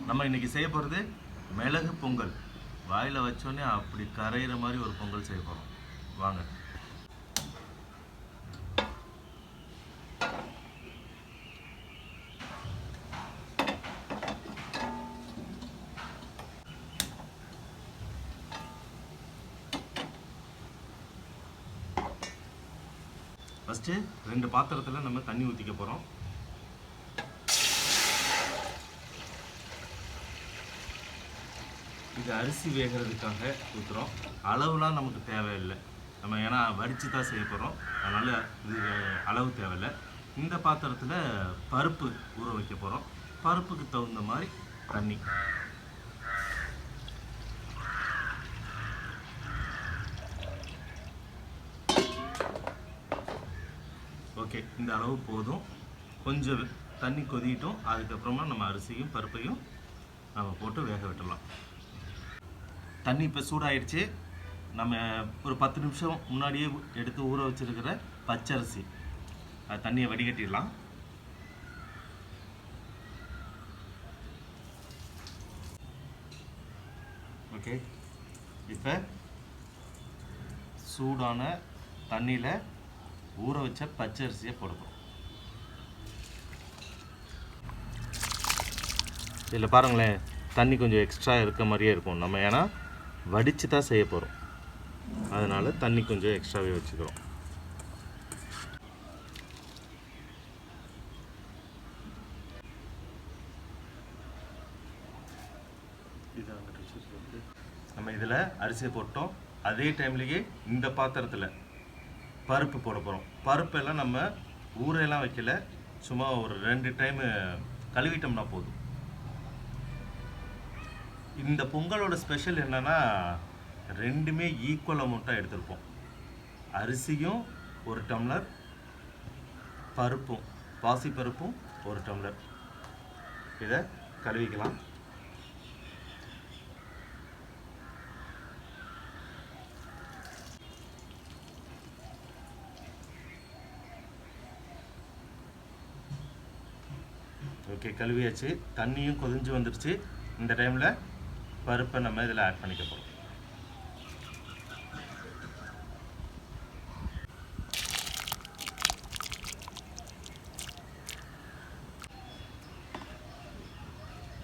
நம்ம இன்றைக்கி செய்ய போகிறது மிளகு பொங்கல். வாயில் வச்சோடனே அப்படி கரையிற மாதிரி ஒரு பொங்கல் செய்ய போகிறோம். வாங்க. ஃபஸ்ட்டு 2 பாத்திரத்தில் நம்ம தண்ணி ஊற்றிக்க போகிறோம். இது அரிசி வேகிறதுக்காக ஊற்றுறோம். அளவுலாம் நமக்கு தேவையில்லை, நம்ம ஏன்னா வடித்து தான் செய்ய போகிறோம், அதனால் இது அளவு தேவையில்லை. இந்த பாத்திரத்தில் பருப்பு ஊற வைக்க போகிறோம். பருப்புக்கு தகுந்த மாதிரி தண்ணி. ஓகே, இந்த அளவு போதும். கொஞ்சம் தண்ணி கொதிட்டும், அதுக்கப்புறமா நம்ம அரிசியும் பருப்பையும் நம்ம போட்டு வேக விட்டுடலாம். தண்ணி இப்போ சூடாயிடுச்சு. நம்ம ஒரு 10 நிமிஷம் முன்னாடியே எடுத்து ஊற வச்சுருக்கிற பச்சரிசி அது தண்ணியை வடிகட்டிடலாம். ஓகே, இப்போ சூடான தண்ணியில் ஊற வச்ச பச்சரிசியை போடுறோம். இதில் பாருங்களேன், தண்ணி கொஞ்சம் எக்ஸ்ட்ரா இருக்க மாதிரியே இருக்கும். நம்ம ஏன்னா வடித்து தான் செய்ய போகிறோம், அதனால் தண்ணி கொஞ்சம் எக்ஸ்ட்ராவே வச்சுக்கிறோம். நம்ம இதில் அரிசியை போட்டோம். அதே டைம்லேயே இந்த பாத்திரத்தில் பருப்பு போட போகிறோம். பருப்பெல்லாம் நம்ம ஊரெல்லாம் வைக்கல, சும்மா ஒரு 2 டைமு கழுவிட்டோம்னா போதும். இந்த பொங்கலோட ஸ்பெஷல் என்னென்னா, ரெண்டுமே ஈக்குவல் அமௌண்ட்டாக எடுத்திருப்போம். அரிசியும் 1 டம்ளர், பருப்பும் பாசி பருப்பும் 1 டம்ளர். இதை கழுவிக்கலாம். ஓகே, கழுவியாச்சு. தண்ணியும் கொதிஞ்சு வந்துடுச்சு. இந்த டைமில் பருப்பை நம்ம இதில் ஆட் பண்ணிக்க போகிறோம்.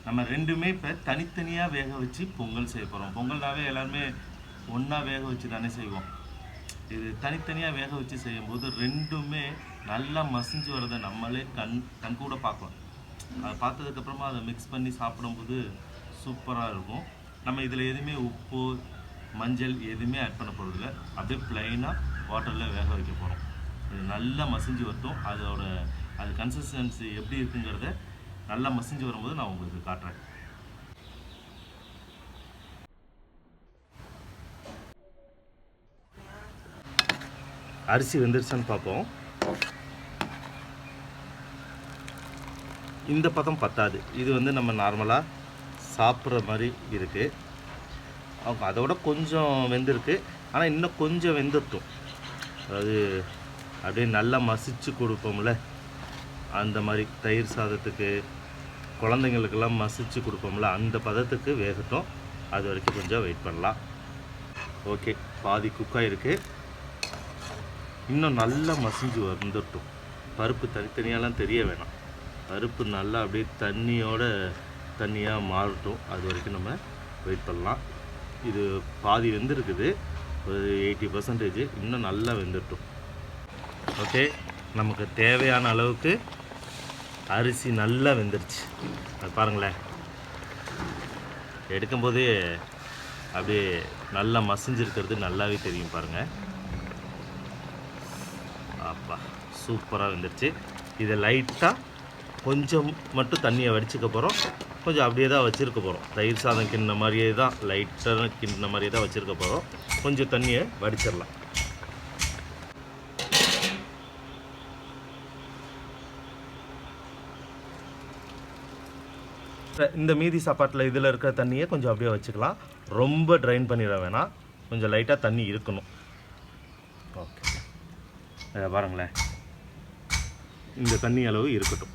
நம்ம ரெண்டுமே இப்போ தனித்தனியாக வேக வச்சு பொங்கல் செய்ய போகிறோம். பொங்கல்னாவே எல்லாருமே ஒன்றா வேக வச்சு தானே செய்வோம். இது தனித்தனியாக வேக வச்சு செய்யும்போது ரெண்டுமே நல்லா மசிஞ்சு வரதை நம்மளே கண் கூட பார்க்கலாம். அதை பார்த்ததுக்கப்புறமா அதை மிக்ஸ் பண்ணி சாப்பிடும்போது சூப்பராக இருக்கும். நம்ம இதில் எதுவுமே உப்பு மஞ்சள் எதுவுமே ஆட் பண்ண போகிறதில்ல, அப்படியே ப்ளைனாக வாட்டரில் வேக வைக்க போகிறோம். இது நல்லா மசிஞ்சு வரட்டும். அது கன்சிஸ்டன்சி எப்படி இருக்குங்கிறத நல்லா மசிஞ்சு வரும்போது நான் உங்களுக்கு காட்டுறேன். அரிசி வெந்துருச்சான்னு பார்ப்போம். இந்த பதம் பத்தாது. இது நம்ம நார்மலாக சாப்பிட்ற மாதிரி இருக்குது. அதோட கொஞ்சம் வெந்திருக்கு, ஆனால் இன்னும் கொஞ்சம் வெந்துட்டும். அதாவது அப்படியே நல்லா மசிச்சு கொடுப்போம்ல, அந்த மாதிரி தயிர் சாதத்துக்கு குழந்தைங்களுக்கெல்லாம் மசிச்சு கொடுப்போம்ல, அந்த பதத்துக்கு வேகட்டும். அது வரைக்கும் கொஞ்சம் வெயிட் பண்ணலாம். ஓகே, பாதி குக்காக இருக்குது. இன்னும் நல்லா மசிஞ்சு வந்துட்டும். பருப்பு தனித்தனியாலாம் தெரிய வேணாம். பருப்பு நல்லா அப்படியே தண்ணியாக மாறட்டும். அது வரைக்கும் நம்ம வெயிட் பண்ணலாம். இது பாதி வெந்திருக்குது, ஒரு 80%. இன்னும் நல்லா வெந்துட்டும். ஓகே, நமக்கு தேவையான அளவுக்கு அரிசி நல்லா வெந்துருச்சு. அது பாருங்களேன், எடுக்கும்போதே அப்படியே நல்லா மசிஞ்சிருக்கிறது நல்லாவே தெரியும். பாருங்கள், அப்பா சூப்பராக வெந்துருச்சு. இதை லைட்டாக கொஞ்சம் மட்டும் தண்ணியை வடிச்சுக்க போகிறோம். கொஞ்சம் அப்படியே தான் வச்சுருக்க போகிறோம். தயிர் சாதம் கிண்ண மாதிரியே தான், லைட்டாக கிண்ண மாதிரியே தான் வச்சுருக்க போகிறோம். கொஞ்சம் தண்ணியை வடிச்சிடலாம். இந்த மீதி சாப்பாட்டில் இதில் இருக்கிற தண்ணியை கொஞ்சம் அப்படியே வச்சுக்கலாம். ரொம்ப ட்ரைன் பண்ணிட வேணாம், கொஞ்சம் லைட்டாக தண்ணி இருக்கணும். ஓகே, பாருங்களேன், இந்த தண்ணி அளவு இருக்கட்டும்.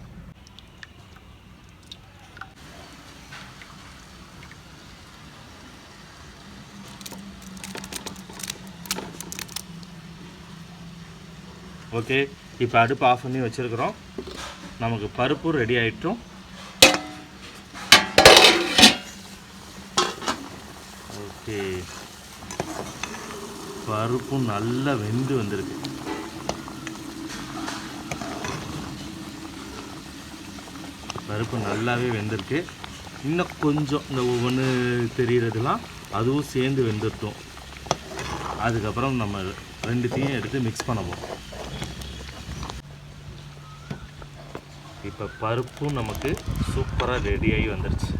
ஓகே, இப்போ அடுப்பு ஆஃப் பண்ணி வச்சுருக்குறோம். நமக்கு பருப்பு ரெடி ஆகிட்டோம். ஓகே, பருப்பும் நல்லா வெந்து வந்திருக்கு. பருப்பு நல்லாவே வெந்திருக்கு. இன்னும் கொஞ்சம் இந்த ஒவ்வொன்று தெரிகிறதுலாம் அதுவும் சேர்ந்து வெந்துட்டோம். அதுக்கப்புறம் நம்ம ரெண்டுத்தையும் எடுத்து மிக்ஸ் பண்ண போகிறோம். இப்போ பருப்பும் நமக்கு சூப்பராக ரெடியாகி வந்துடுச்சு.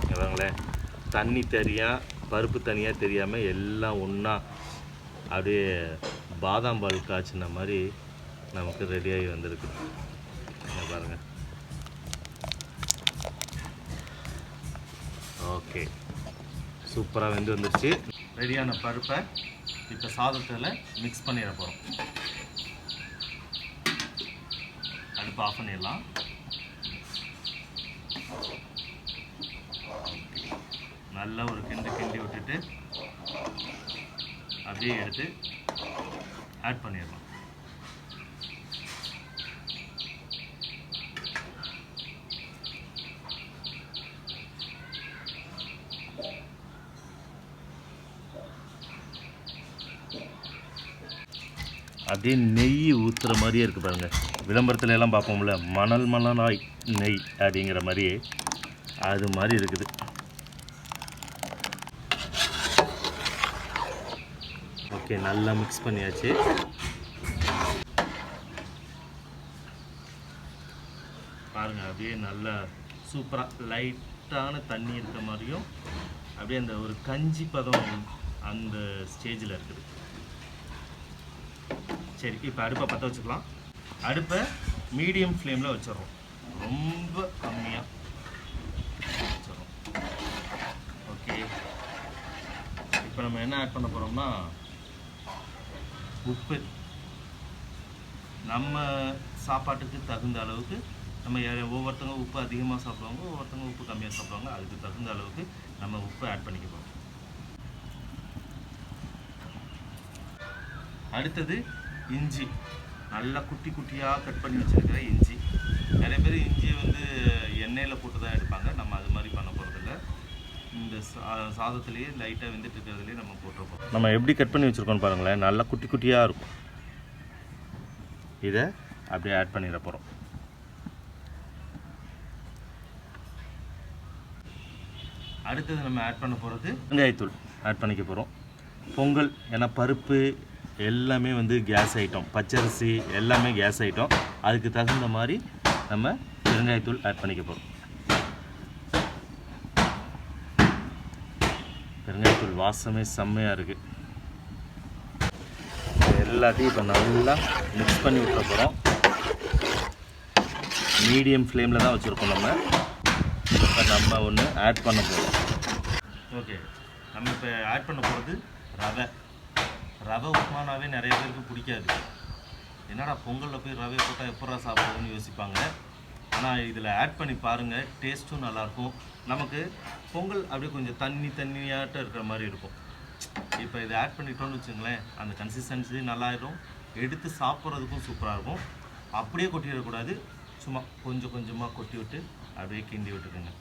பாருங்களேன், தண்ணி தனியாக பருப்பு தனியாக தெரியாமல் எல்லாம் ஒன்றா அப்படியே பாதாம் பால் காய்ச்சின மாதிரி நமக்கு ரெடியாகி வந்திருக்கு. பாருங்கள். ஓகே, சூப்பராக வெந்து வந்துடுச்சு. ரெடியான பருப்பை இப்போ சாதத்தில் மிக்ஸ் பண்ணிட போகிறோம். அடுப்பு ஆஃப் பண்ணிடலாம். நல்லா ஒரு கிண்டி விட்டுட்டு அப்படியே எடுத்து ஆட் பண்ணிடலாம். அப்படியே நெய் ஊற்றுற மாதிரியே இருக்குது பாருங்கள். விளம்பரத்துல எல்லாம் பார்ப்போம்ல, மணலாய் நெய் அப்படிங்கிற மாதிரியே அது மாதிரி இருக்குது. ஓகே, நல்லா மிக்ஸ் பண்ணியாச்சு. பாருங்கள், அப்படியே நல்லா சூப்பராக லைட்டான தண்ணி இருக்க மாதிரியும் அப்படியே அந்த ஒரு கஞ்சி பதம் அந்த ஸ்டேஜில் இருக்குது. சரி, இப்போ அடுப்பை பற்ற வச்சுக்கலாம். அடுப்பை மீடியம் ஃப்ளேமில் வச்சிடறோம். ரொம்ப கம்மியாக வச்சிடறோம். ஓகே, இப்போ நம்ம என்ன ஆட் பண்ண போகிறோம்னா உப்பு. நம்ம சாப்பாட்டுக்கு தகுந்த அளவுக்கு நம்ம ஒவ்வொருத்தவங்க உப்பு அதிகமாக சாப்பிடுவாங்க, ஒவ்வொருத்தவங்க உப்பு கம்மியாக சாப்பிடுவாங்க. அதுக்கு தகுந்த அளவுக்கு நம்ம உப்பு ஆட் பண்ணிக்க போகிறோம். அடுத்தது இஞ்சி. நல்லா குட்டி குட்டியாக கட் பண்ணி வச்சுருக்கிற இஞ்சி. நிறைய பேர் இஞ்சியை வந்து எண்ணெயில் போட்டு தான் எடுப்பாங்க. நம்ம அது மாதிரி பண்ண போகிறதில்ல. இந்த சாதத்துலேயே லைட்டாக வெந்துட்டு இருக்கிறதுலேயே நம்ம போட்டுருப்போம். நம்ம எப்படி கட் பண்ணி வச்சுருக்கோன்னு பாருங்களேன். நல்லா குட்டி குட்டியாக இருக்கும். இதை அப்படியே ஆட் பண்ணிட போகிறோம். அடுத்தது நம்ம ஆட் பண்ண போகிறது வெங்காயத்தூள் ஆட் பண்ணிக்க போகிறோம். பொங்கல், ஏன்னா பருப்பு எல்லாமே வந்து கேஸ் ஐட்டம், பச்சரிசி எல்லாமே கேஸ் ஐட்டம். அதுக்கு தகுந்த மாதிரி நம்ம பெருங்காயத்தூள் ஆட் பண்ணிக்க போகிறோம். பெருங்காயத்தூள் வாசமே செம்மையாக இருக்குது. எல்லாத்தையும் இப்போ நல்லா மிக்ஸ் பண்ணி விட்டுற போகிறோம். மீடியம் ஃப்ளேமில் தான் வச்சுருக்கோம். இப்போ நம்ம ஒன்று ஆட் பண்ண போகிறோம். ஓகே, நம்ம இப்போ ஆட் பண்ண போகிறது ரவை உப்புமானாவே நிறைய பேருக்கு பிடிக்காது. என்னடா பொங்கலில் போய் ரவை போட்டால் எப்படா சாப்பிடுறதுன்னு யோசிப்பாங்க. ஆனால் இதில் ஆட் பண்ணி பாருங்கள், டேஸ்ட்டும் நல்லாயிருக்கும். நமக்கு பொங்கல் அப்படியே கொஞ்சம் தண்ணியாட்ட இருக்கிற மாதிரி இருக்கும். இப்போ இதை ஆட் பண்ணிட்டோன்னு வச்சுங்களேன், அந்த கன்சிஸ்டன்சி நல்லாயிடும். எடுத்து சாப்பிட்றதுக்கும் சூப்பராக இருக்கும். அப்படியே கொட்டிடக்கூடாது, சும்மா கொஞ்சம் கொஞ்சமாக கொட்டி விட்டு அப்படியே கிண்டி விட்டுக்குங்க.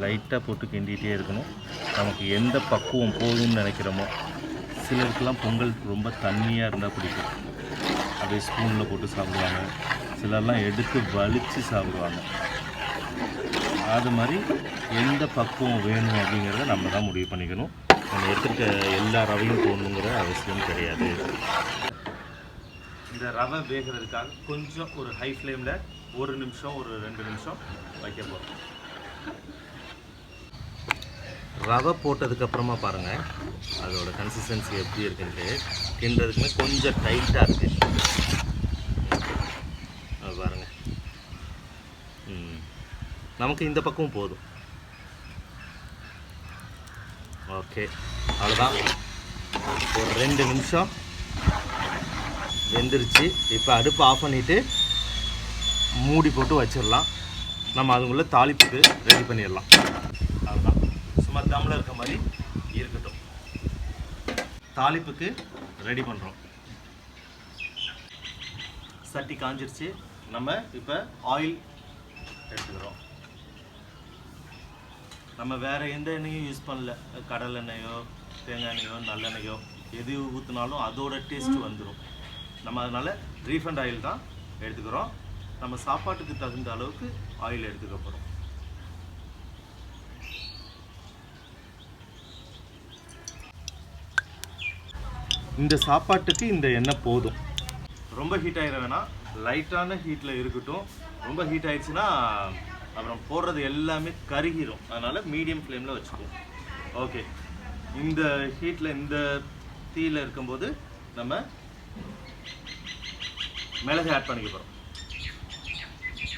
லைட்டாக போட்டு கிண்டிகிட்டே இருக்கணும். நமக்கு எந்த பக்குவம் போதும்னு நினைக்கிறோமோ. சிலருக்கெல்லாம் பொங்கல் ரொம்ப தண்ணியாக இருந்தால் பிடிக்கும், அப்படியே ஸ்பூனில் போட்டு சாப்பிடுவாங்க. சிலர்லாம் எடுத்து வலித்து சாப்பிடுவாங்க. அது மாதிரி எந்த பக்குவம் வேணும் அப்படிங்கிறத நம்ம தான் முடிவு பண்ணிக்கணும். நம்ம எடுத்துகிட்ட எல்லா ரவையும் போடணுங்கிற அவசியம் கிடையாது. இந்த ரவை வேகிறதுக்காக கொஞ்சம் ஒரு ஹை ஃப்ளேமில் ஒரு நிமிஷம் ஒரு 2 நிமிஷம் வைக்க போகிறோம். ரவை போட்டதுக்கப்புறமா பாருங்கள் அதோட கன்சிஸ்டன்சி எப்படி இருக்குன்ட்டு. கிண்டுறதுக்குமே கொஞ்சம் டைட்டாக இருக்குது. அது பாருங்கள், நமக்கு இந்த பக்கம் போதும். ஓகே, அவ்வளோதான். ஒரு 2 நிமிஷம் வெந்துருச்சு. இப்போ அடுப்பு ஆஃப் பண்ணிவிட்டு மூடி போட்டு வச்சிடலாம். நம்ம அதுக்குள்ளே தாளிப்புக்கு ரெடி பண்ணிடலாம். அதுதான், சும்மா தம்மில் இருக்க மாதிரி இருக்கட்டும். தாளிப்புக்கு ரெடி பண்ணுறோம். சட்டி காஞ்சிருச்சு. நம்ம இப்போ ஆயில் எடுத்துக்கிறோம். நம்ம வேறு எந்த எண்ணெயும் யூஸ் பண்ணல. கடலை எண்ணெயோ தேங்காய் எண்ணெயோ நல்லெண்ணெயோ எது ஊற்றினாலும் அதோட டேஸ்ட் வந்துடும். நம்ம அதனால் ரீஃபண்ட் ஆயில் தான் எடுத்துக்கிறோம். நம்ம சாப்பாட்டுக்கு தகுந்த அளவுக்கு ஆயில் எடுத்துக்க போகிறோம். இந்த சாப்பாட்டுக்கு இந்த எண்ணெய் போதும். ரொம்ப ஹீட் ஆகிட வேணாம், லைட்டான ஹீட்டில் இருக்கட்டும். ரொம்ப ஹீட் ஆகிடுச்சுன்னா அப்புறம் போடுறது எல்லாமே கருகிரும். அதனால் மீடியம் ஃப்ளேமில் வச்சுக்குவோம். ஓகே, இந்த ஹீட்டில் இந்த தீயில் இருக்கும்போது நம்ம மிளகு ஆட் பண்ணிக்க போகிறோம்.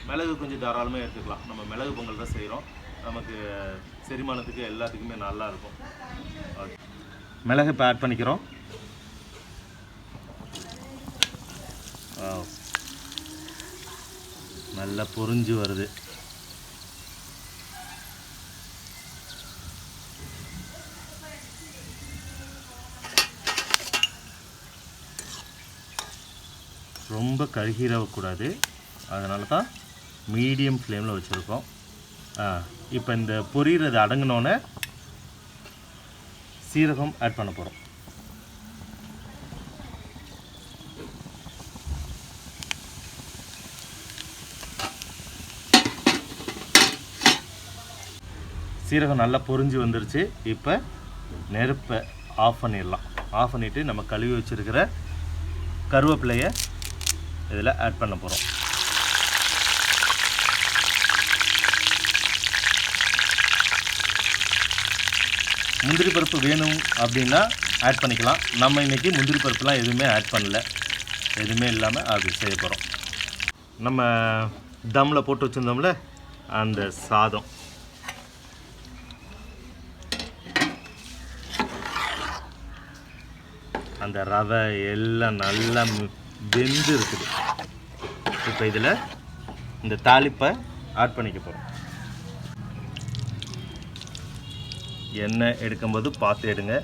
மிளகு கொஞ்சம் தாராளமாக எடுத்துக்கலாம். நம்ம மிளகு பொங்கல் தான் செய்கிறோம். நமக்கு செரிமானத்துக்கு எல்லாத்துக்குமே நல்லாயிருக்கும். ஓகே, மிளகு இப்போ ஆட் பண்ணிக்கிறோம். நல்லா பொரிஞ்சு வருது. ரொம்ப கருகிடக்கூடாது, அதனால தான் மீடியம் ஃப்ளேமில் வச்சுருக்கோம். இப்போ இந்த பொரியிறது அடங்கினோன்னே சீரகம் ஆட் பண்ண போகிறோம். சீரகம் நல்லா பொரிஞ்சு வந்துருச்சு. இப்போ நெருப்பை ஆஃப் பண்ணிடலாம். ஆஃப் பண்ணிவிட்டு நம்ம கழுவி வச்சுருக்கிற கருவேப்பிலையை இதில் ஆட் பண்ண போகிறோம். முந்திரி பருப்பு வேணும் அப்படின்னா ஆட் பண்ணிக்கலாம். நம்ம இன்றைக்கி முந்திரி பருப்புலாம் எதுவுமே ஆட் பண்ணல, எதுவுமே இல்லாமல் அது செய்ய போகிறோம். நம்ம தம்மில் போட்டு வச்சுருந்தோம்ல அந்த சாதம், அந்த ரவை எல்லாம் நல்லா வெந்து இருக்குது. இப்போ இதில் இந்த தாளிப்பை ஆட் பண்ணிக்க போகிறோம். எண்ணெய் எடுக்கும்போது பார்த்து எடுங்க.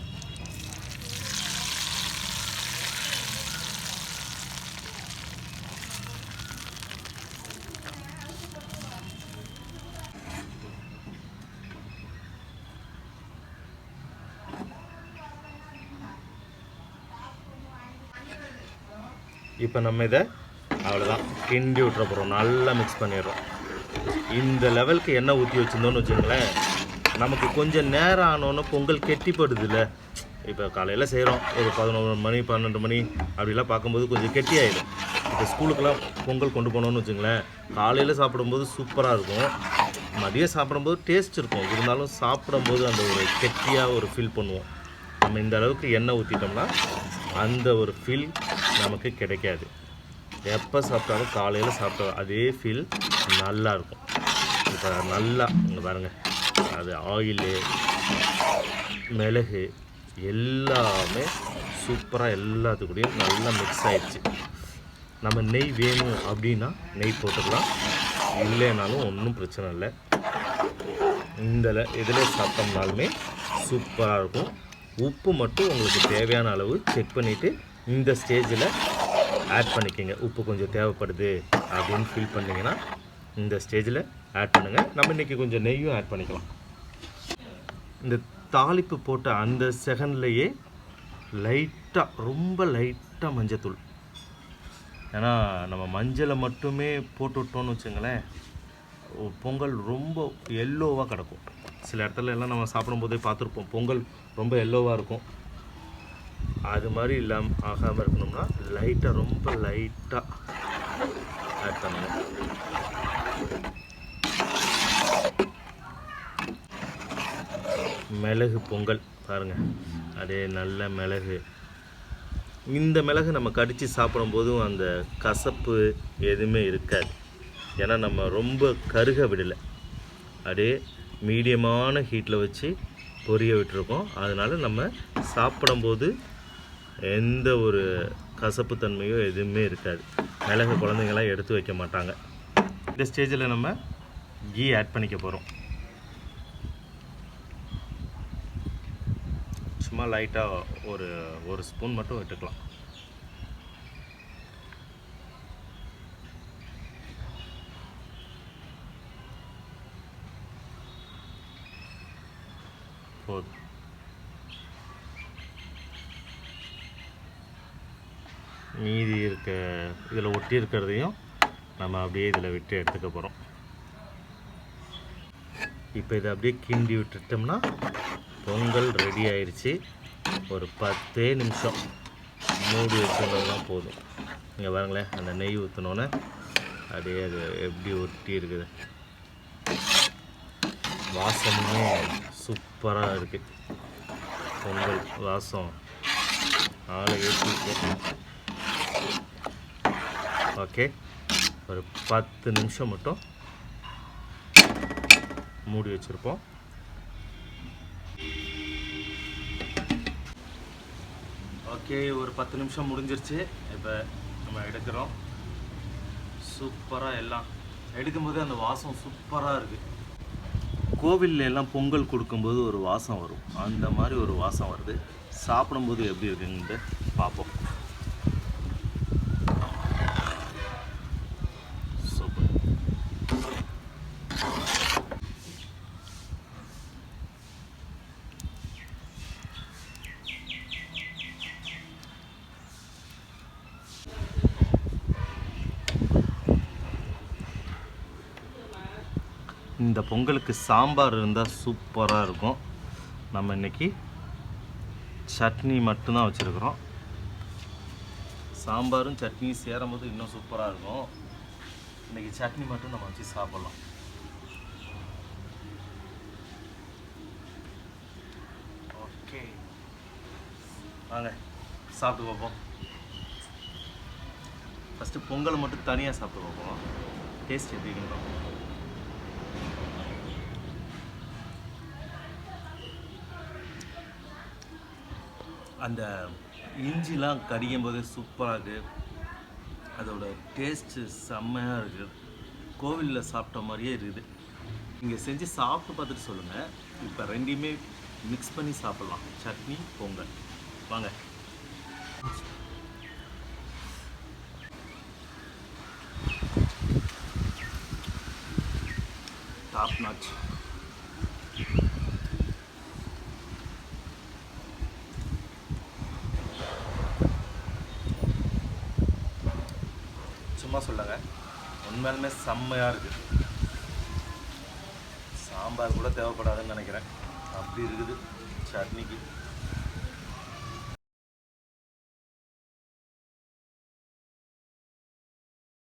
இப்போ நம்ம இதை அவ்வளோதான் கிண்டி விட்டுற போகிறோம். நல்லா மிக்ஸ் பண்ணிடுறோம். இந்த லெவலுக்கு எண்ணெய் ஊற்றி வச்சுருந்தோன்னு வச்சுங்களேன், நமக்கு கொஞ்சம் நேரம் ஆனோன்னு பொங்கல் கெட்டிப்படுது இல்லை. இப்போ காலையில் செய்கிறோம், ஒரு 11 மணி 12 மணி அப்படிலாம் பார்க்கும்போது கொஞ்சம் கெட்டி ஆகிடும். இப்போ ஸ்கூலுக்கெல்லாம் பொங்கல் கொண்டு போனோன்னு வச்சுங்களேன், காலையில் சாப்பிடும்போது சூப்பராக இருக்கும், மதியம் சாப்பிடும்போது டேஸ்ட் இருக்கும், இருந்தாலும் சாப்பிடும்போது அந்த ஒரு கெட்டியாக ஒரு ஃபீல் பண்ணுவோம். நம்ம இந்த அளவுக்கு எண்ணெய் ஊற்றிட்டோம்னா அந்த ஒரு ஃபீல் நமக்கு கிடைக்காது. எப்போ சாப்பிட்டாலும் காலையில் சாப்பிட்டா அதே ஃபீல் நல்லாயிருக்கும். இப்போ நல்லா இங்கே பாருங்கள், அது ஆயிலு மிளகு எல்லாமே சூப்பராக எல்லாத்துக்கூடையும் நல்லா மிக்ஸ் ஆகிடுச்சு. நம்ம நெய் வேணும் அப்படின்னா நெய் போட்டுக்கலாம், இல்லைனாலும் ஒன்றும் பிரச்சனை இல்லை. இந்த இதில் சாப்பிட்டோம்னாலுமே சூப்பராக இருக்கும். உப்பு மட்டும் உங்களுக்கு தேவையான அளவு செக் பண்ணிவிட்டு இந்த ஸ்டேஜில் ஆட் பண்ணிக்கோங்க. உப்பு கொஞ்சம் தேவைப்படுது அப்படின்னு ஃபீல் பண்ணிங்கன்னா இந்த ஸ்டேஜில் ஆட் பண்ணுங்கள். நம்ம இன்றைக்கி கொஞ்சம் நெய்யும் ஆட் பண்ணிக்கலாம். இந்த தாளிப்பு போட்ட அந்த செகண்ட்லேயே லைட்டாக ரொம்ப லைட்டாக மஞ்சத்தூள், ஏன்னா நம்ம மஞ்சளை மட்டுமே போட்டு விட்டோன்னு வச்சுங்களேன், பொங்கல் ரொம்ப எல்லோவாக கிடக்கும். சில இடத்துல எல்லாம் நம்ம சாப்பிடும்போதே பார்த்துருப்போம், பொங்கல் ரொம்ப எல்லோவாக இருக்கும். அது மாதிரி இல்லாமல் ஆகாமல் இருக்கணும்னா லைட்டாக ரொம்ப லைட்டாக ஆட் பண்ணுங்கள். மிளகு பொங்கல் பாருங்கள், அதே நல்ல மிளகு. இந்த மிளகு நம்ம கடித்து சாப்பிடும்போதும் அந்த கசப்பு எதுவுமே இருக்காது, ஏன்னா நம்ம ரொம்ப கருக விடலை, அப்படியே மீடியமான ஹீட்டில் வச்சு பொரிய விட்டுருக்கோம். அதனால் நம்ம சாப்பிடும்போது எந்த ஒரு கசப்பு தன்மையோ எதுவுமே இருக்காது. மிளகு குழந்தைங்களாம் எடுத்து வைக்க மாட்டாங்க. இந்த ஸ்டேஜில் நம்ம கீ ஆட் பண்ணிக்க போகிறோம். சும்மா லைட்டாக ஒரு ஸ்பூன் மட்டும் விட்டுக்கலாம். மீதி இருக்க இதில் ஒட்டி இருக்கிறதையும் நம்ம அப்படியே இதில் விட்டு எடுத்துக்க போகிறோம். இப்போ இதை அப்படியே கிண்டி விட்டுட்டோம்னா பொங்கல் ரெடி ஆயிடுச்சு. ஒரு 10 நிமிஷம் மூடி வச்சோம்னா போதும். இங்கே பாருங்களேன், அந்த நெய் ஊற்றினோன்னே அப்படியே அது எப்படி ஒட்டி இருக்குது. வாசமுமே சூப்பராக இருக்குது. பொங்கல் வாசம் ஆளை ஏற்றி. ஓகே, ஒரு 10 நிமிஷம் மட்டும் மூடி வச்சுருப்போம். ஓகே, ஒரு 10 நிமிஷம் முடிஞ்சிருச்சு. இப்போ நம்ம எடுக்கிறோம். சூப்பராக எல்லாம் எடுக்கும்போது அந்த வாசம் சூப்பராக இருக்குது. கோவிலில் எல்லாம் பொங்கல் கொடுக்கும்போது ஒரு வாசம் வரும், அந்த மாதிரி ஒரு வாசம் வருது. சாப்பிடும்போது எப்படி இருக்குன்னு பார்ப்போம். சூப்பர். இந்த பொங்கலுக்கு சாம்பார் இருந்தால் சூப்பராக இருக்கும். நம்ம இன்றைக்கி சட்னி மட்டும்தான் வச்சுருக்குறோம். சாம்பாரும் சட்னியும் சேரும்போது இன்னும் சூப்பராக இருக்கும். இன்றைக்கி சட்னி மட்டும் நம்ம வச்சு சாப்பிட்லாம். ஓகே, வாங்க சாப்பிட்டு பார்ப்போம். ஃபஸ்ட்டு பொங்கலை மட்டும் தனியாக சாப்பிட்டு பார்ப்போம். டேஸ்ட் எப்படி இருக்குன்னு பார்ப்போம். அந்த இஞ்சிலாம் கடிக்கும் போது சூப்பராக இருக்குது. அதோட டேஸ்ட்டு செம்மையாக இருக்குது. கோவிலில் சாப்பிட்ட மாதிரியே இருக்குது. இங்கே செஞ்சு சாப்பிட்டு பார்த்துட்டு சொல்லுங்கள். இப்போ ரெண்டையுமே மிக்ஸ் பண்ணி சாப்பிட்லாம், சட்னி பொங்கல். வாங்க. Top notch. சும்மா சொல்லுங்க, உண்மையாலுமே செம்மையாக இருக்குது. சாம்பார் கூட தேவைப்படாதுன்னு நினைக்கிறேன், அப்படி இருக்குது சட்னிக்கு.